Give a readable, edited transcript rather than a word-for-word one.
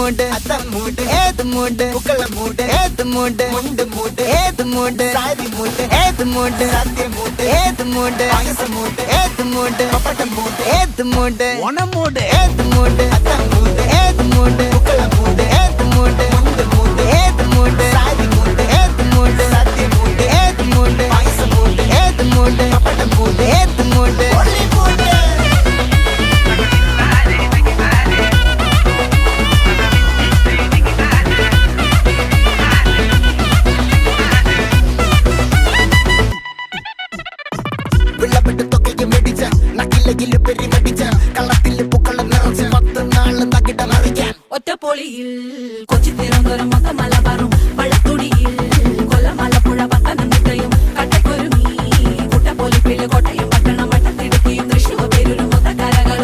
மூடு அத்த மூடு ஏது மூடு புக்கல மூடு ஏது மூடு முண்டு மூடு ஏது மூடு சாதி மூடு ஏது மூடு சத்திய மூடு ஏது மூடு பாயச மூடு ஏது மூடு பப்பட்ட மூடு ஏது மூடு ஒன மூடு ஏது மூடு அத்த மூடு ஏது மூடு புக்கல மூடு ஏது மூடு முண்டு மூடு ஏது மூடு சாதி மூடு ஏது மூடு சத்திய மூடு ஏது மூடு பாயச மூடு ஏது மூடு பப்பட்ட மூடு ஏது மூடு ஒளி மூடு വെള്ളപ്പെട്ട് തൊക്കയ്ക്ക് മെടിച്ച നക്കിലകില് പെരി മെടിച്ച കള്ളത്തില് പൂക്കളം നിറച്ച് 10 നാള് തകിട മറിക്കാൻ ഒറ്റപ്പൊളിയിൽ കൊച്ചി തിരുവനന്തപുരം മൊത്തമല